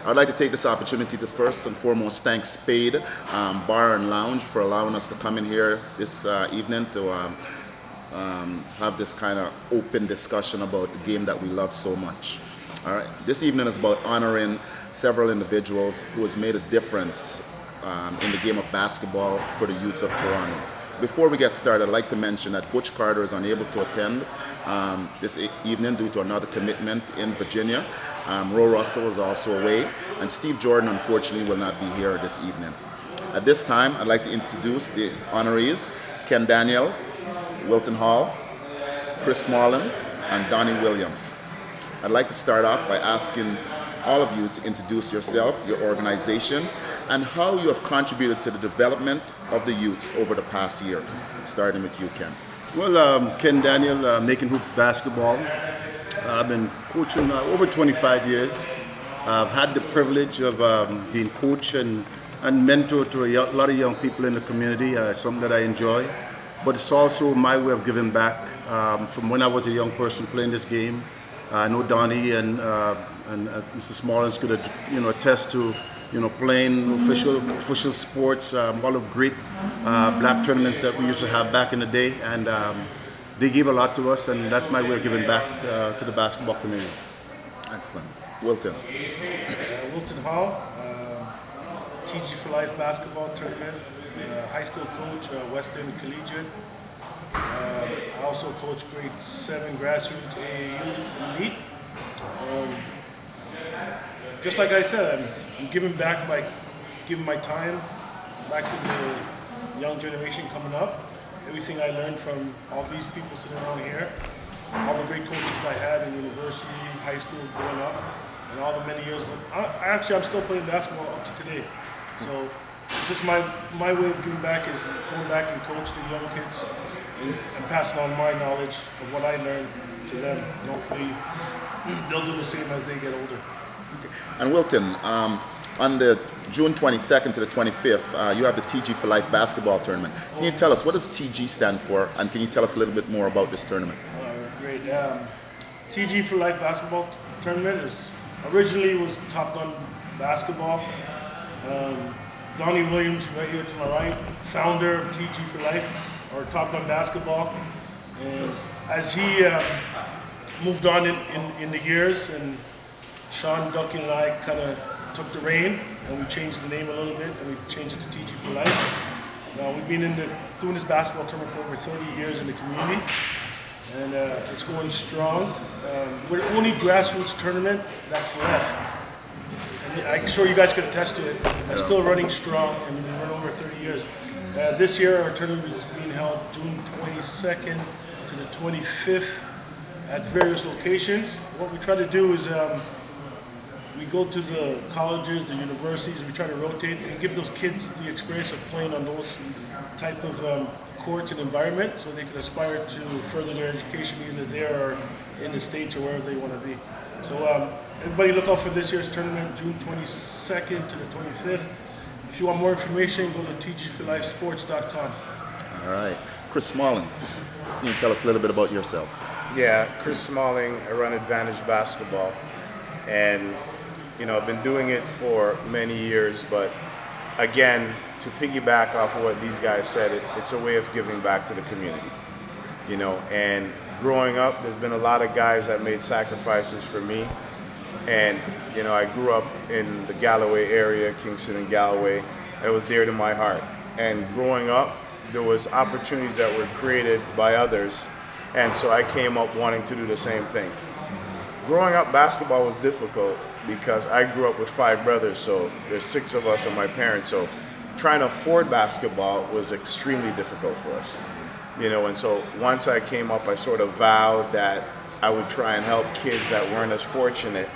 I'd like to take this opportunity to first and foremost thank Spade Bar and Lounge for allowing us to come in here this evening to have this kind of open discussion about the game that we love so much. All right, this evening is about honoring several individuals who has made a difference in the game of basketball for the youths of Toronto. Before we get started, I'd like to mention that Butch Carter is unable to attend this evening due to another commitment in Virginia. Ro Russell is also away, and Steve Jordan, unfortunately, will not be here this evening. At this time, I'd like to introduce the honorees: Ken Daniels, Wilton Hall, Chris Smalling, and Donnie Williams. I'd like to start off by asking all of you to introduce yourself, your organization, and how you have contributed to the development of the youths over the past years. Starting with you, Ken. Well, Ken Daniel, Making Hoops Basketball. I've been coaching over 25 years. I've had the privilege of being coach and mentor to a lot of young people in the community, something that I enjoy. But it's also my way of giving back from when I was a young person playing this game. I know Donnie and Mr. Smallins could attest to playing official sports, all of great black tournaments that we used to have back in the day, and they gave a lot to us, and that's my way of giving back to the basketball community. Excellent. Wilton. Wilton Hall, TG for Life basketball tournament, high school coach, West End Collegiate. I also coach grade 7 grassroots AAU elite. Just like I said, I'm giving back by giving my time back to the young generation coming up. Everything I learned from all these people sitting around here, all the great coaches I had in university, high school, growing up, and all the many years. I'm still playing basketball up to today. So it's just my way of giving back is going back and coach the young kids and passing on my knowledge of what I learned to them. And hopefully they'll do the same as they get older. And Wilton, on the June 22nd to the 25th, you have the TG for Life basketball tournament. Can you tell us, what does TG stand for, and can you tell us a little bit more about this tournament? Great. TG for Life basketball tournament originally was Top Gun basketball. Donnie Williams, right here to my right, founder of TG for Life, or Top Gun basketball. And as he moved on in the years, and Sean Ducky and I kind of took the reign, and we changed the name a little bit, and we changed it to TG for Life. Now we've been doing this basketball tournament for over 30 years in the community, and it's going strong. We're the only grassroots tournament that's left. And I'm sure you guys could attest to it. It's still running strong, and we've been running over 30 years. This year our tournament is being held June 22nd to the 25th at various locations. What we try to do is we go to the colleges, the universities, we try to rotate and give those kids the experience of playing on those type of courts and environment, so they can aspire to further their education either there or in the States or wherever they want to be. So everybody look out for this year's tournament, June 22nd to the 25th. If you want more information, go to tgforlifesports.com. All right. Chris Smalling, can you tell us a little bit about yourself? Yeah, Chris Smalling. I run Advantage Basketball, and I've been doing it for many years, but again, to piggyback off of what these guys said, it's a way of giving back to the community, and growing up, there's been a lot of guys that made sacrifices for me, and I grew up in the Galloway area, Kingston and Galloway. It was dear to my heart, and growing up, there was opportunities that were created by others, and so I came up wanting to do the same thing. Growing up, basketball was difficult because I grew up with 5 brothers, so there's 6 of us and my parents, so trying to afford basketball was extremely difficult for us. And so once I came up, I sort of vowed that I would try and help kids that weren't as fortunate,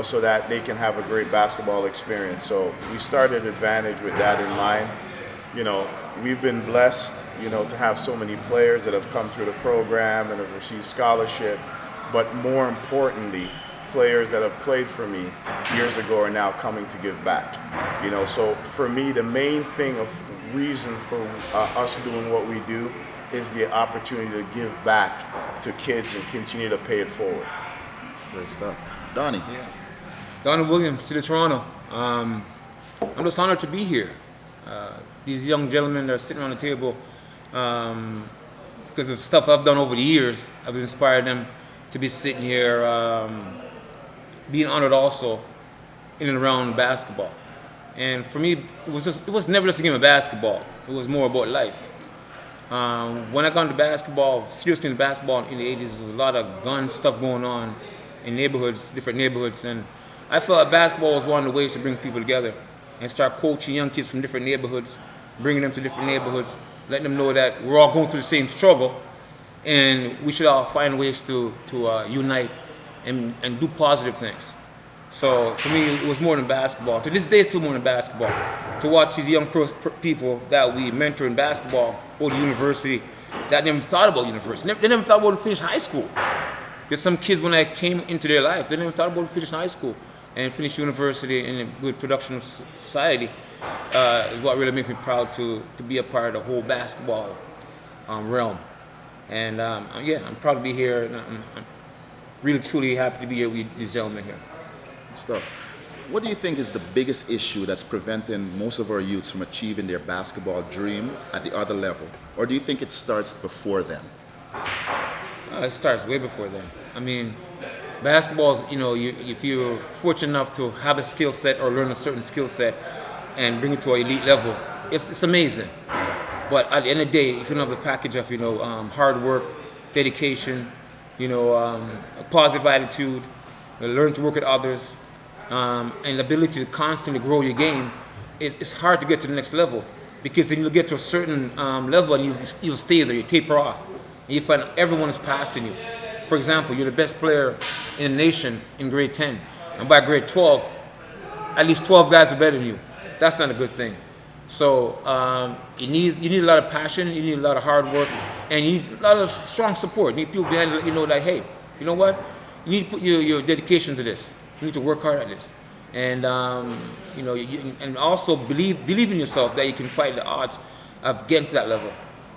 so that they can have a great basketball experience. So we started Advantage with that in mind. We've been blessed, to have so many players that have come through the program and have received scholarship, but more importantly, players that have played for me years ago are now coming to give back. So for me, the main reason for us doing what we do is the opportunity to give back to kids and continue to pay it forward. Great stuff. Donnie. Yeah. Donald Williams, City of Toronto. I'm just honored to be here. These young gentlemen that are sitting on the table, because of stuff I've done over the years, I've inspired them to be sitting here, being honored also in and around basketball. And for me, it was never just a game of basketball. It was more about life. When I got into basketball, seriously into basketball in the 80s, there was a lot of gun stuff going on in neighborhoods, different neighborhoods, and I felt basketball was one of the ways to bring people together and start coaching young kids from different neighborhoods, bringing them to different neighborhoods, letting them know that we're all going through the same struggle, and we should all find ways to unite and do positive things. So for me, it was more than basketball. To this day, it's still more than basketball. To watch these young people that we mentor in basketball go to university that never thought about university. They never thought about finish high school. There's some kids when I came into their life, they never thought about finishing high school and finish university in a good production of society is what really makes me proud to be a part of the whole basketball realm. And I'm proud to be here. And I'm really truly happy to be here with these gentlemen here. Stuff. What do you think is the biggest issue that's preventing most of our youths from achieving their basketball dreams at the other level? Or do you think it starts before then? It starts way before then. I mean, basketball is, if you're fortunate enough to have a skill set or learn a certain skill set and bring it to an elite level, it's amazing. But at the end of the day, if you don't have the package of, hard work, dedication, a positive attitude, learn to work with others, and the ability to constantly grow your game, it's hard to get to the next level, because then you'll get to a certain level and you'll stay there, you taper off, and you find everyone is passing you. For example, you're the best player in the nation in grade 10, and by grade 12, at least 12 guys are better than you. That's not a good thing. So you need a lot of passion, you need a lot of hard work, and you need a lot of strong support. You need people behind you, like, hey, you know what? You need to put your dedication to this. You need to work hard at this, and and also believe in yourself that you can fight the odds of getting to that level.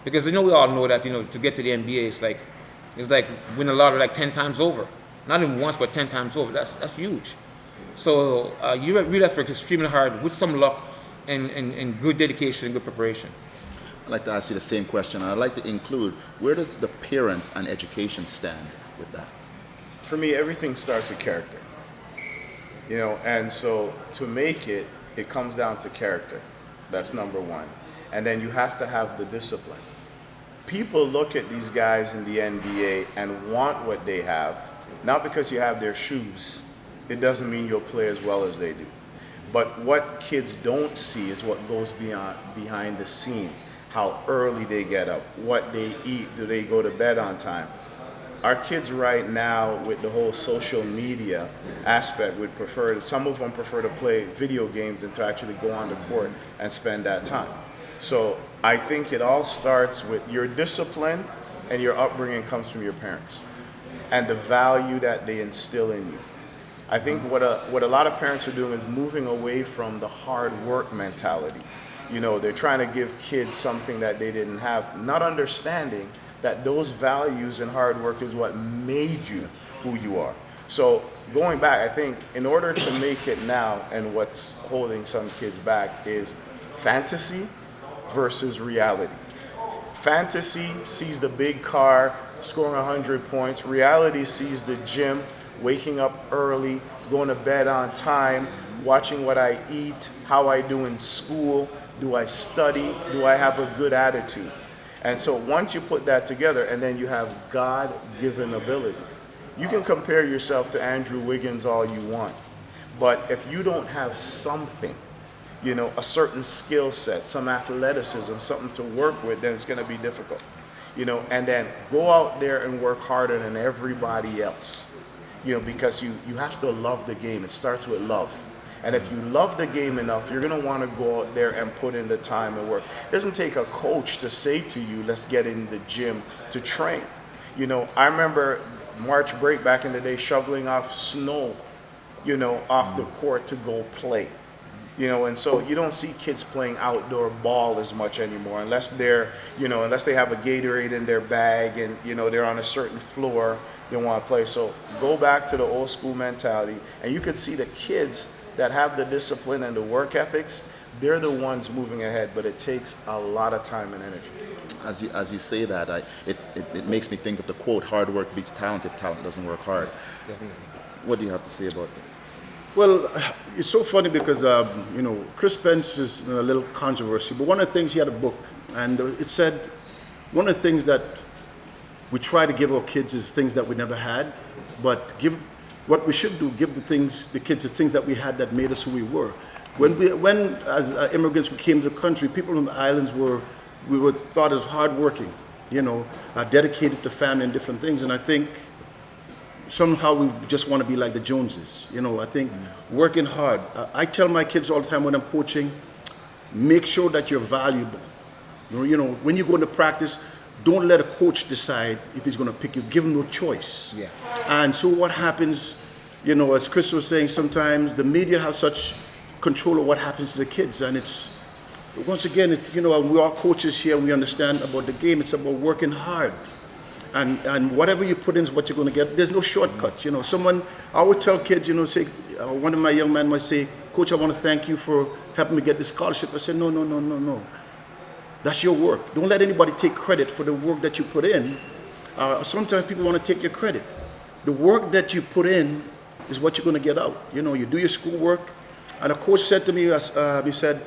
Because we all know that to get to the NBA, it's like win a lottery like 10 times over, not even once but 10 times over. That's huge. So you really have to work extremely hard with some luck and good dedication and good preparation. I'd like to ask you the same question. I'd like to include, where does the parents and education stand with that? For me, everything starts with character. And so to make it comes down to character. That's number one. And then you have to have the discipline. People look at these guys in the NBA and want what they have, not because you have their shoes. It doesn't mean you'll play as well as they do. But what kids don't see is what goes behind the scene. How early they get up, what they eat, do they go to bed on time? Our kids right now, with the whole social media aspect, some of them prefer to play video games than to actually go on the court and spend that time. So I think it all starts with your discipline, and your upbringing comes from your parents and the value that they instill in you. I think what a lot of parents are doing is moving away from the hard work mentality. They're trying to give kids something that they didn't have, not understanding that those values and hard work is what made you who you are. So going back, I think in order to make it now, and what's holding some kids back is fantasy versus reality. Fantasy sees the big car, scoring 100 points. Reality sees the gym, waking up early, going to bed on time, watching what I eat, how I do in school, do I study, do I have a good attitude? And so once you put that together, and then you have God-given abilities, you can compare yourself to Andrew Wiggins all you want. But if you don't have something, a certain skill set, some athleticism, something to work with, then it's going to be difficult. And then go out there and work harder than everybody else. Because you have to love the game. It starts with love. And if you love the game enough, you're going to want to go out there and put in the time and work. It doesn't take a coach to say to you, let's get in the gym to train. I remember March break back in the day, shoveling off snow, off the court to go play. You know, and so you don't see kids playing outdoor ball as much anymore unless they're, you know, unless they have a Gatorade in their bag and, you know, they're on a certain floor they want to play. So go back to the old school mentality, and you can see the kids that have the discipline and the work ethics, they're the ones moving ahead, but it takes a lot of time and energy. As you say that, it makes me think of the quote, hard work beats talent if talent doesn't work hard. What do you have to say about this? Well, it's so funny because, you know, Chris Spence is a little controversy, but one of the things, he had a book, and it said, one of the things that we try to give our kids is things that we never had, but what we should do, give the kids the things that we had that made us who we were. When as immigrants we came to the country, people on the islands were thought as hardworking, you know, dedicated to family and different things, and I think somehow we just want to be like the Joneses. You know, I think working hard. I tell my kids all the time when I'm coaching, make sure that you're valuable. You know, when you go into practice, don't let a coach decide if he's going to pick you. Give him no choice. Yeah. And so what happens, you know, as Chris was saying, sometimes the media has such control of what happens to the kids, and it's, once again, you know, we're all coaches here and we understand about the game. It's about working hard. And whatever you put in is what you're going to get. There's no shortcut. You know, I always tell kids, you know, say, one of my young men might say, Coach, I want to thank you for helping me get this scholarship. I said, no. That's your work. Don't let anybody take credit for the work that you put in. Sometimes people want to take your credit. The work that you put in is what you're going to get out. You know, you do your schoolwork. And a coach said to me, he said,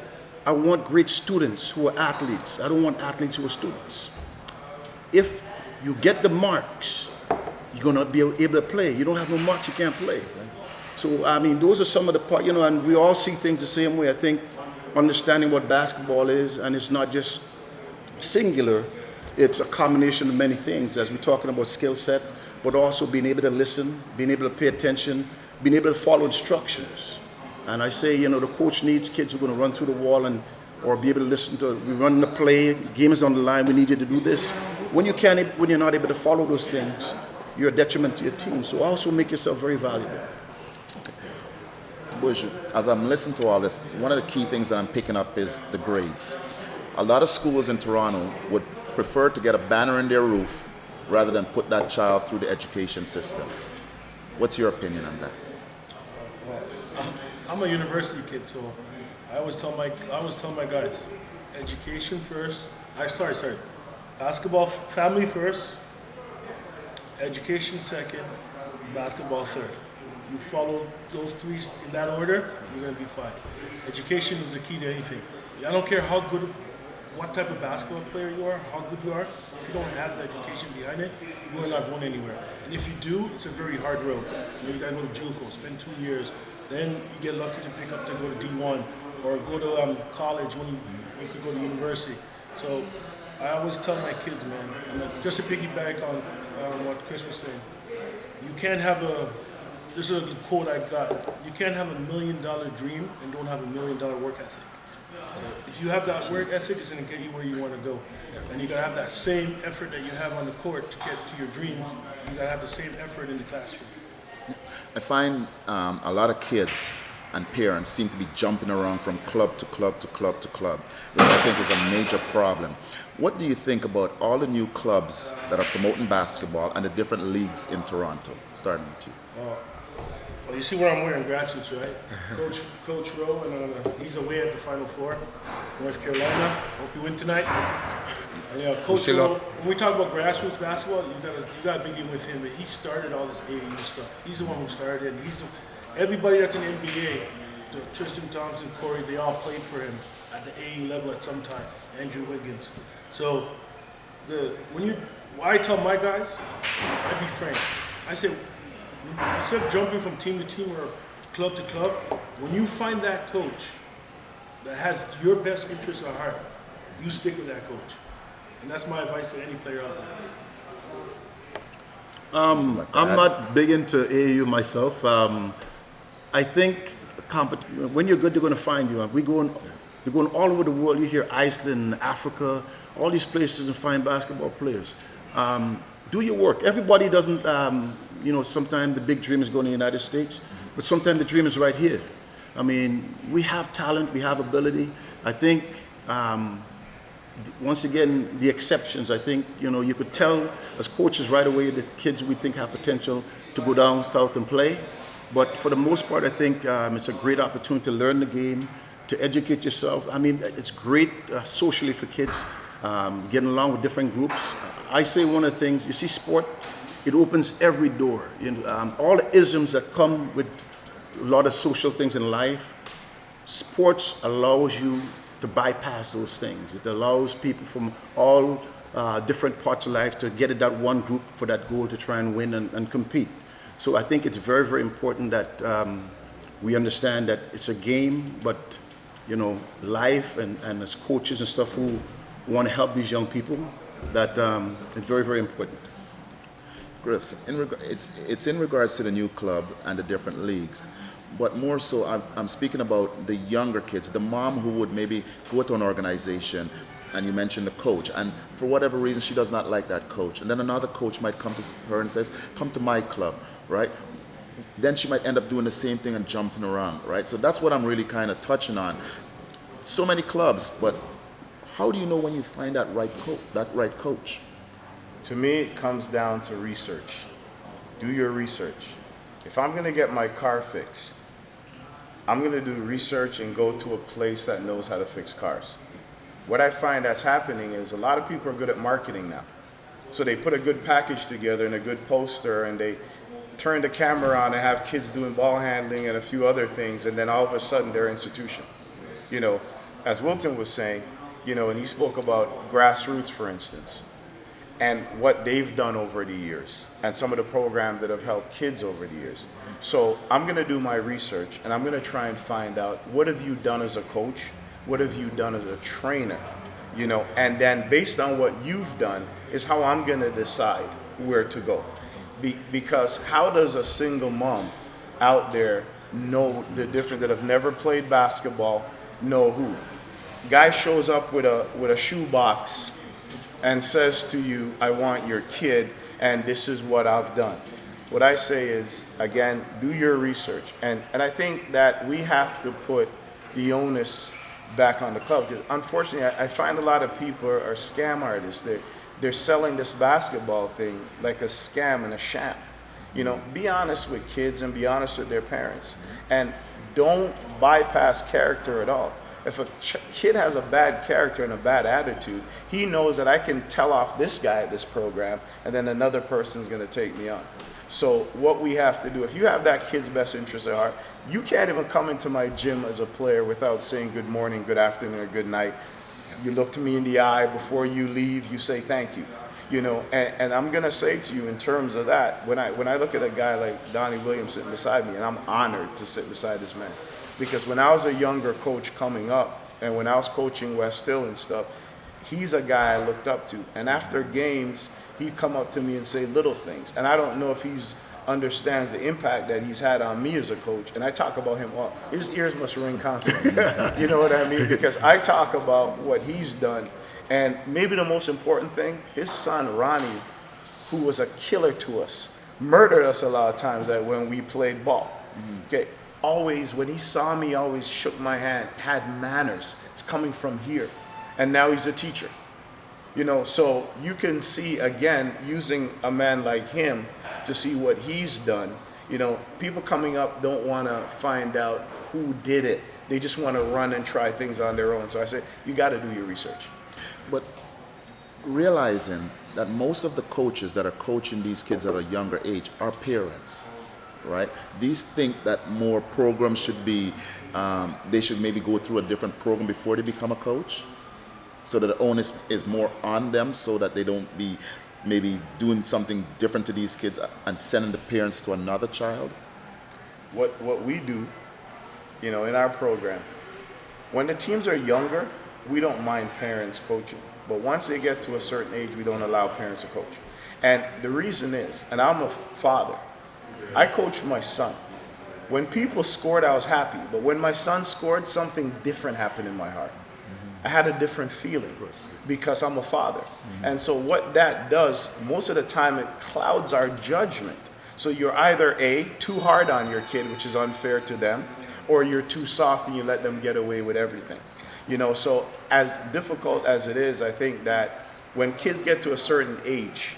I want great students who are athletes. I don't want athletes who are students. If you get the marks, you're going to be able to play. You don't have no marks, you can't play. So, I mean, those are some of the parts, you know, and we all see things the same way. I think understanding what basketball is, and it's not just singular, it's a combination of many things, as we're talking about skill set, but also being able to listen, being able to pay attention, being able to follow instructions. And I say, you know, the coach needs kids who are going to run through the wall or be able to listen to, we run the play, game is on the line, we need you to do this. When you're not able to follow those things, you're a detriment to your team. So also make yourself very valuable. Bush, as I'm listening to all this, one of the key things that I'm picking up is the grades. A lot of schools in Toronto would prefer to get a banner in their roof rather than put that child through the education system. What's your opinion on that? I'm a university kid, so I always tell my guys, education first. Basketball, family first, education second, basketball third. You follow those three in that order, you're gonna be fine. Education is the key to anything. I don't care what type of basketball player you are, how good you are. If you don't have the education behind it, you are not going anywhere. And if you do, it's a very hard road. You gotta go to JUCO, spend 2 years. Then you get lucky to pick up to go to D1 or go to college when you could go to university. So I always tell my kids, man, and just to piggyback on what Chris was saying, you can't have this is a quote I got, you can't have $1 million dream and don't have $1 million work ethic. If you have that work ethic, it's going to get you where you want to go. And you got to have that same effort that you have on the court to get to your dreams. You got to have the same effort in the classroom. I find a lot of kids and parents seem to be jumping around from club to club to club to club, which I think is a major problem. What do you think about all the new clubs that are promoting basketball and the different leagues in Toronto, starting with you? Well, you see where I'm wearing grassroots, right? Coach Rowe, and he's away at the Final Four, North Carolina. Hope you win tonight. And, Coach Rowe, when we talk about grassroots basketball, you got to begin with him. He started all this AAU stuff. He's the one who started it. Everybody that's in the NBA, Tristan Thompson, Corey, they all played for him at the AAU level at some time. Andrew Wiggins. So I tell my guys, I be frank. I say, instead of jumping from team to team or club to club, when you find that coach that has your best interests at heart, you stick with that coach. And that's my advice to any player out there. I'm not big into AAU myself. I think when you're good, they're going to find you. We're going all over the world. You hear Iceland, Africa, all these places and find basketball players. Do your work. Everybody doesn't, sometimes the big dream is going to the United States, but sometimes the dream is right here. I mean, we have talent, we have ability. I think, once again, the exceptions, I think, you could tell as coaches right away the kids we think have potential to go down south and play. But for the most part, I think it's a great opportunity to learn the game, to educate yourself. I mean, it's great socially for kids, getting along with different groups. I say one of the things, you see, sport, it opens every door. All the isms that come with a lot of social things in life, sports allows you to bypass those things. It allows people from all different parts of life to get at that one group for that goal to try and win and compete. So I think it's very, very important that we understand that it's a game, but life and as coaches and stuff who want to help these young people, that it's very, very important. Chris, it's in regards to the new club and the different leagues, but more so I'm speaking about the younger kids, the mom who would maybe go to an organization, and you mentioned the coach, and for whatever reason she does not like that coach, and then another coach might come to her and says, come to my club, right? Then she might end up doing the same thing and jumping around, right? So that's what I'm really kind of touching on. So many clubs, but how do you know when you find that right coach? To me, it comes down to research. Do your research. If I'm going to get my car fixed, I'm going to do research and go to a place that knows how to fix cars. What I find that's happening is a lot of people are good at marketing now. So they put a good package together and a good poster, and they turn the camera on and have kids doing ball handling and a few other things, and then all of a sudden they're an institution. As Wilton was saying, and he spoke about grassroots, for instance, and what they've done over the years, and some of the programs that have helped kids over the years. So I'm going to do my research, and I'm going to try and find out, what have you done as a coach? What have you done as a trainer? And then based on what you've done is how I'm going to decide where to go. Because how does a single mom out there know the difference, that have never played basketball, know who? Guy shows up with a shoebox and says to you, I want your kid, and this is what I've done. What I say is, again, do your research. And I think that we have to put the onus back on the club. Because unfortunately, I find a lot of people are scam artists. They're selling this basketball thing like a scam and a sham. Be honest with kids and be honest with their parents. And don't bypass character at all. If a kid has a bad character and a bad attitude, he knows that I can tell off this guy at this program, and then another person's going to take me on. So what we have to do, if you have that kid's best interest at heart, you can't even come into my gym as a player without saying good morning, good afternoon, or good night. You look to me in the eye before you leave, you say thank you. And I'm going to say to you in terms of that, when I look at a guy like Donnie Williams sitting beside me, and I'm honored to sit beside this man. Because when I was a younger coach coming up, and when I was coaching West Hill and stuff, he's a guy I looked up to. And after games, he'd come up to me and say little things. And I don't know if he understands the impact that he's had on me as a coach. And I talk about him, well, his ears must ring constantly. You know what I mean? Because I talk about what he's done. And maybe the most important thing, his son, Ronnie, who was a killer to us, murdered us a lot of times that when we played ball. Okay. Always, when he saw me, always shook my hand, had manners. It's coming from here. And now he's a teacher. So you can see, again, using a man like him to see what he's done. People coming up don't want to find out who did it. They just want to run and try things on their own. So I say, you got to do your research. But realizing that most of the coaches that are coaching these kids at a younger age are parents. Right? These think that more programs should be, they should maybe go through a different program before they become a coach, so that the onus is more on them, so that they don't be maybe doing something different to these kids and sending the parents to another child. What we do, in our program, when the teams are younger, we don't mind parents coaching. But once they get to a certain age, we don't allow parents to coach. And the reason is, and I'm a father, I coached my son. When people scored, I was happy. But when my son scored, something different happened in my heart. I had a different feeling because I'm a father. And so what that does, most of the time, it clouds our judgment. So you're either A, too hard on your kid, which is unfair to them, or you're too soft and you let them get away with everything. You know, so as difficult as it is, I think that when kids get to a certain age,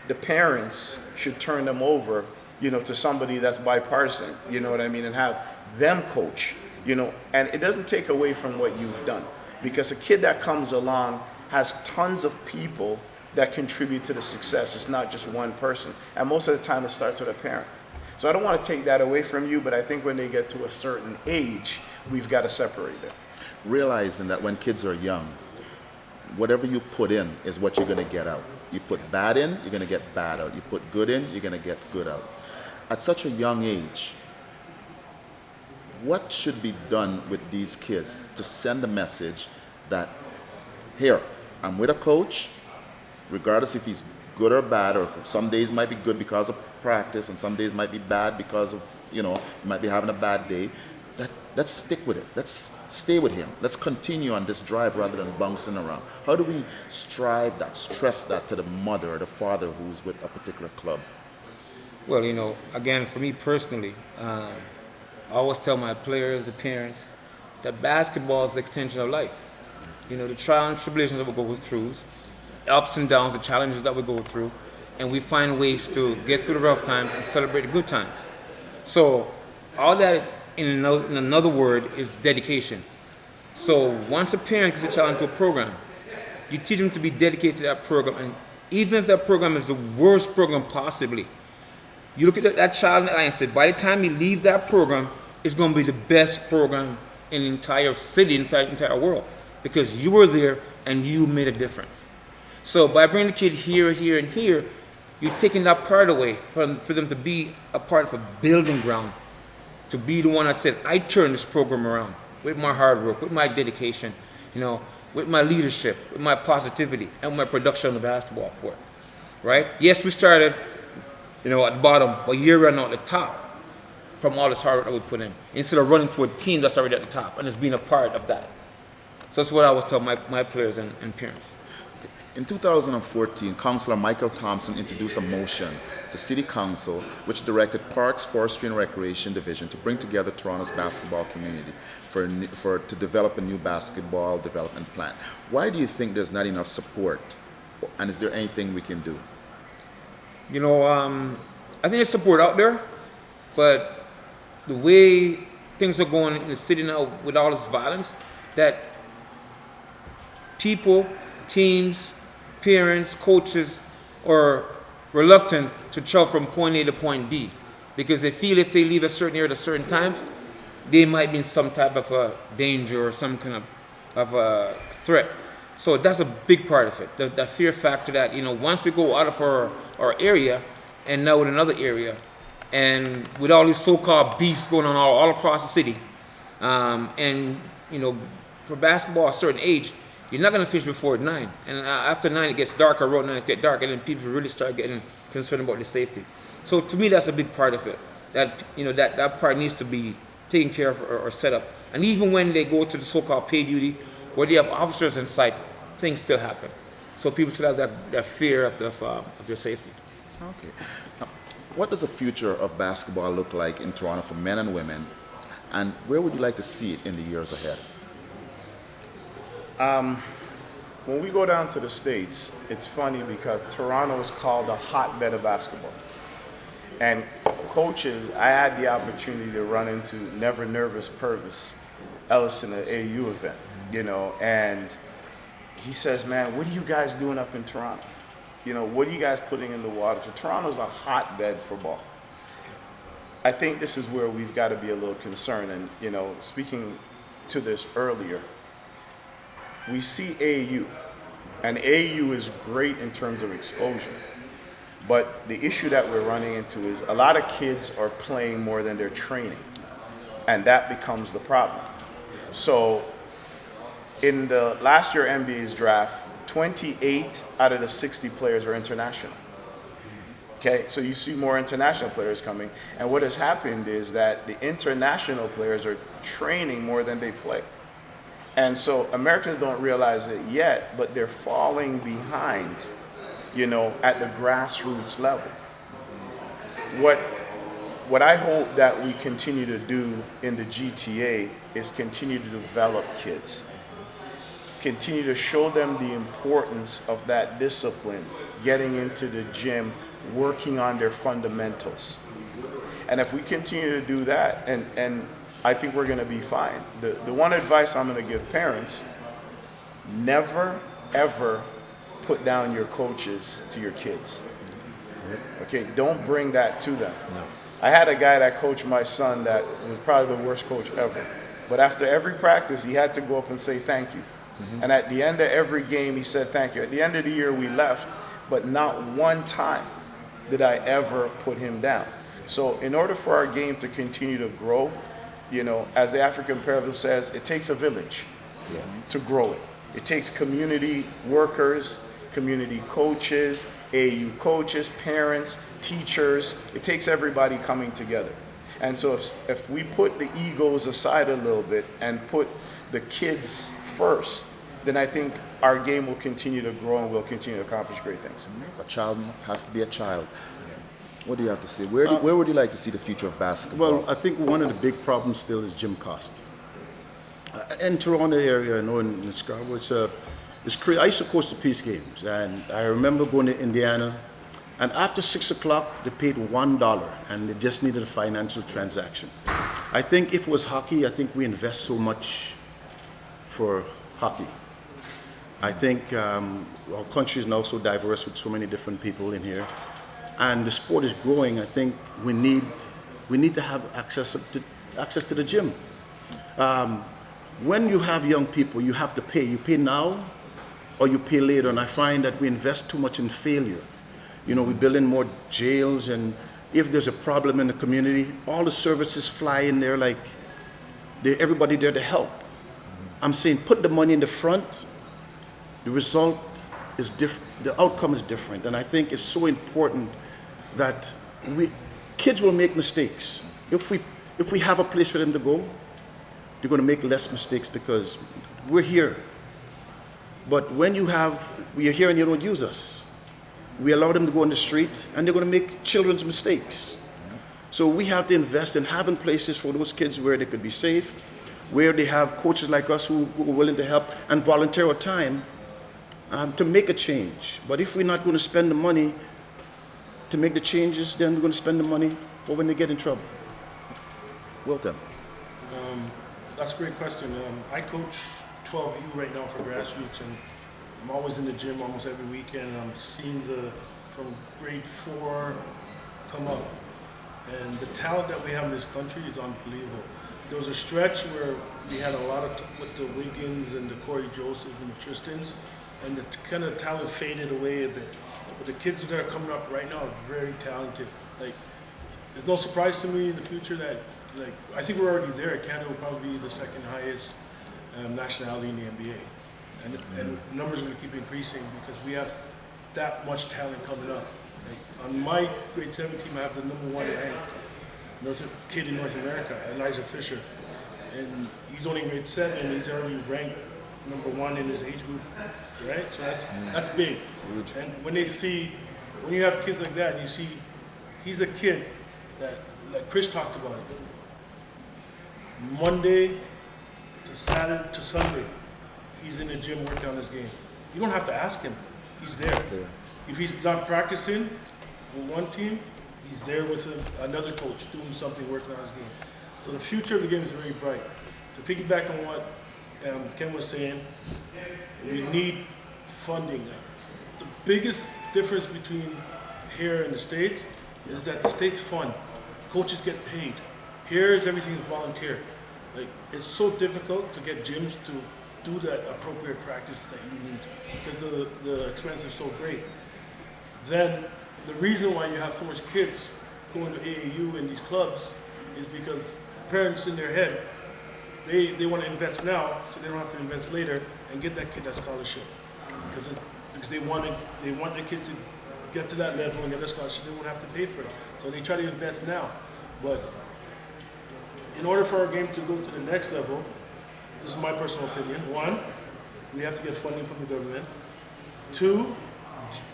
the parents should turn them over, you know, to somebody that's bipartisan, you know what I mean, and have them coach, you know, and it doesn't take away from what you've done, because a kid that comes along has tons of people that contribute to the success. It's not just one person, and most of the time it starts with a parent. So I don't want to take that away from you, but I think when they get to a certain age, we've got to separate them. Realizing that when kids are young, whatever you put in is what you're going to get out. You put bad in, you're going to get bad out. You put good in, you're going to get good out. At such a young age, what should be done with these kids to send a message that, here, I'm with a coach, regardless if he's good or bad, or some days might be good because of practice and some days might be bad because of, you know, you might be having a bad day. Let's stick with it. Let's stay with him. Let's continue on this drive rather than bouncing around. How do we strive that, stress that to the mother or the father who's with a particular club? Well, you know, again, for me personally, I always tell my players, the parents, that basketball is the extension of life. You know, the trials and tribulations that we go through, the ups and downs, the challenges that we go through, and we find ways to get through the rough times and celebrate the good times. So all that, in another word, is dedication. So once a parent gets a child into a program, you teach them to be dedicated to that program, and even if that program is the worst program possibly, you look at that child in the eye and say, by the time you leave that program, it's going to be the best program in the entire city, in the entire world, because you were there and you made a difference. So by bringing the kid here, here, and here, you're taking that part away for them to be a part of a building ground, to be the one that says, I turned this program around with my hard work, with my dedication, you know, with my leadership, with my positivity, and with my production on the basketball court, right? Yes, we started, you know, at the bottom, but you're running out the top from all this hard work that we put in, instead of running to a team that's already at the top and just being a part of that. So that's what I would tell my players and parents. In 2014, Councillor Michael Thompson introduced a motion to City Council which directed Parks, Forestry and Recreation Division to bring together Toronto's basketball community to develop a new basketball development plan. Why do you think there's not enough support, and is there anything we can do? You know, I think there's support out there, but the way things are going in the city now with all this violence, that people, teams, parents, coaches are reluctant to travel from point A to point B, because they feel if they leave a certain area at a certain time, they might be in some type of a danger or some kind of a threat. So that's a big part of it, the fear factor that, you know, once we go out of our area and now in another area, and with all these so-called beefs going on all across the city, and, you know, for basketball at a certain age, you're not going to finish before 9. And after 9, it gets darker, around 9 it gets dark, and then people really start getting concerned about the safety. So to me, that's a big part of it, that, you know, that part needs to be taken care of or set up. And even when they go to the so-called pay duty, where they have officers in sight, things still happen. So people still have that fear of their safety. Okay. Now, what does the future of basketball look like in Toronto for men and women, and where would you like to see it in the years ahead? When we go down to the States, it's funny because Toronto is called a hotbed of basketball. And coaches, I had the opportunity to run into Never Nervous Purvis Ellison at AU event, you know, and he says, man, what are you guys doing up in Toronto? You know, what are you guys putting in the water? So Toronto's a hotbed for ball. I think this is where we've got to be a little concerned. And, you know, speaking to this earlier, we see AAU, and AAU is great in terms of exposure. But the issue that we're running into is a lot of kids are playing more than they're training, and that becomes the problem. So in the last year NBA's draft, 28 out of the 60 players are international. Okay, so you see more international players coming, and what has happened is that the international players are training more than they play. And so Americans don't realize it yet, but they're falling behind, you know, at the grassroots level. What what I hope that we continue to do in the GTA is continue to develop kids. Continue to show them the importance of that discipline, getting into the gym, working on their fundamentals. And if we continue to do that, and I think we're gonna be fine. The one advice I'm gonna give parents, never, ever put down your coaches to your kids. Okay, don't bring that to them. No. I had a guy that coached my son that was probably the worst coach ever. But after every practice, he had to go up and say thank you. And at the end of every game, he said thank you. At the end of the year, we left, but not one time did I ever put him down. So in order for our game to continue to grow, you know, as the African Parable says, it takes a village to grow it. It takes community workers, community coaches, AU coaches, parents, teachers. It takes everybody coming together. And so if we put the egos aside a little bit and put the kids first, then I think our game will continue to grow and we'll continue to accomplish great things. A child has to be a child. What do you have to say? Where would you like to see the future of basketball? Well, I think one of the big problems still is gym cost. In Toronto area, I know in Scarborough, I used to coach the Peace Games, and I remember going to Indiana, and after 6 o'clock, they paid $1, and they just needed a financial transaction. I think if it was hockey, I think we invest so much for hockey. I think our country is now so diverse with so many different people in here, and the sport is growing. I think we need to have access to the gym. When you have young people, you have to pay. You pay now or you pay later, and I find that we invest too much in failure. You know, we build in more jails, and if there's a problem in the community, all the services fly in there like everybody there to help. I'm saying put the money in the front, the result is different, the outcome is different, and I think it's so important that kids will make mistakes. If we have a place for them to go, they're going to make less mistakes because we're here. But when we are here and you don't use us, we allow them to go on the street and they're going to make children's mistakes. So we have to invest in having places for those kids where they could be safe, where they have coaches like us who are willing to help and volunteer our time to make a change. But if we're not going to spend the money to make the changes, then we're going to spend the money for when they get in trouble. Wilton. That's a great question. I coach 12U right now for grassroots, and I'm always in the gym almost every weekend. And I'm seeing from grade 4 come up, and the talent that we have in this country is unbelievable. There was a stretch where we had a lot with the Wiggins and the Corey Joseph and the Tristans, and the kind of talent faded away a bit. But the kids that are coming up right now are very talented. Like, there's no surprise to me in the future that, like, I think we're already there. Canada will probably be the second highest nationality in the NBA. And numbers are going to keep increasing because we have that much talent coming up. Like, on my grade 7 team, I have the #1 ranked kid in North America, Elijah Fisher. And he's only grade 7, and he's already ranked #1 in his age group, right? So that's big. And when you have kids like that, you see, he's a kid that, like Chris talked about it, Monday to Saturday to Sunday, he's in the gym working on his game. You don't have to ask him, he's there. If he's not practicing with one team, he's there with another coach doing something, working on his game. So the future of the game is very bright. To piggyback on what Ken was saying, we need funding. The biggest difference between here and the States is that the States fund. Coaches get paid. Here is everything is volunteer. Like, it's so difficult to get gyms to do that appropriate practice that you need because the expenses are so great. Then the reason why you have so much kids going to AAU and these clubs is because parents in their head, they want to invest now so they don't have to invest later and get that kid that scholarship because they want the kid to get to that level and get that scholarship. They won't have to pay for it, so they try to invest now. But in order for our game to go to the next level, this is my personal opinion. 1, we have to get funding from the government. 2,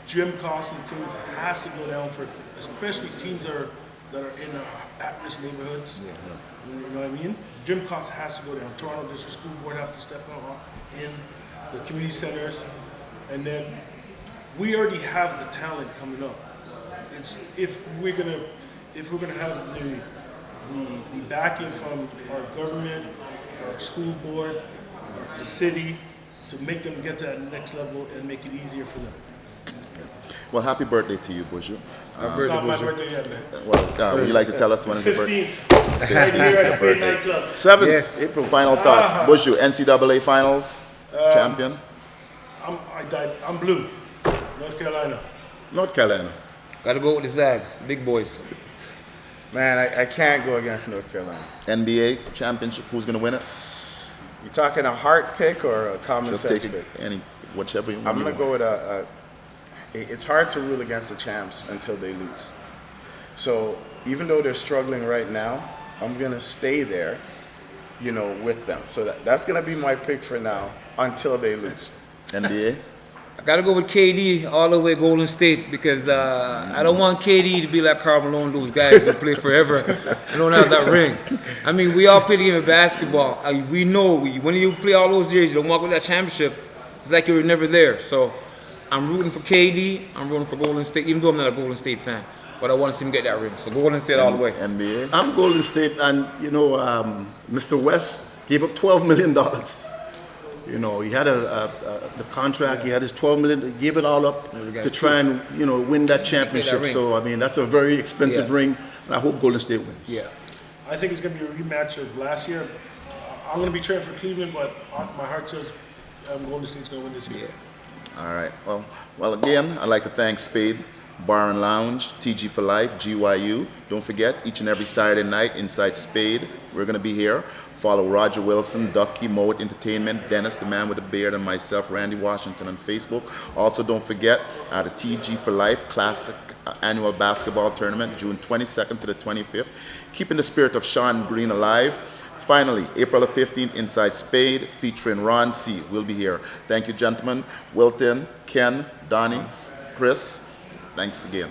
gym costs and things has to go down for, especially teams that are that are in at-risk neighborhoods. You know what I mean? Gym cost has to go down. Toronto District School Board has to step up in the community centers, and then we already have the talent coming up. It's if we're gonna have the backing from our government, our school board, the city, to make them get to that next level and make it easier for them. Well, happy birthday to you, Buju. It's not my birthday yet, man. Well, would you like to tell us when is your birthday? 15th. Right here at Spade Nightclub. 7th. Yes. April. Final thoughts. Buju, NCAA Finals champion. I'm blue. North Carolina. North Carolina. Got to go with the Zags, the big boys. Man, I can't go against North Carolina. NBA championship. Who's going to win it? You talking a heart pick or a common Just sense take pick? any, whichever you want. I'm gonna go with it's hard to rule against the champs until they lose. So even though they're struggling right now, I'm gonna stay there, with them. So that's gonna be my pick for now until they lose. NBA. I got to go with KD all the way Golden State because I don't want KD to be like Karl Malone, those guys that play forever and don't have that ring. I mean, we all play the game of basketball. We know when you play all those years, you don't walk with that championship. It's like you were never there. So I'm rooting for KD. I'm rooting for Golden State, even though I'm not a Golden State fan. But I want to see him get that ring. So Golden State all the way. NBA. I'm Golden State, and Mr. West gave up $12 million. He had the contract. He had his $12 million. He gave it all up to try and win that championship. So I mean, that's a very expensive ring, and I hope Golden State wins. Yeah. I think it's going to be a rematch of last year. I'm going to be cheering for Cleveland, but my heart says Golden State's going to win this year. All right. Well, again, I'd like to thank Spade Bar and Lounge, TG for Life, GYU. Don't forget, each and every Saturday night inside Spade, we're going to be here. Follow Roger Wilson, Ducky, Moet Entertainment, Dennis, the man with the beard, and myself, Randy Washington, on Facebook. Also, don't forget the TG for Life Classic Annual Basketball Tournament, June 22nd to the 25th. Keeping the spirit of Sean Green alive. Finally, April the 15th, inside Spade, featuring Ron C. We'll be here. Thank you, gentlemen. Wilton, Ken, Donnie, Chris, thanks again.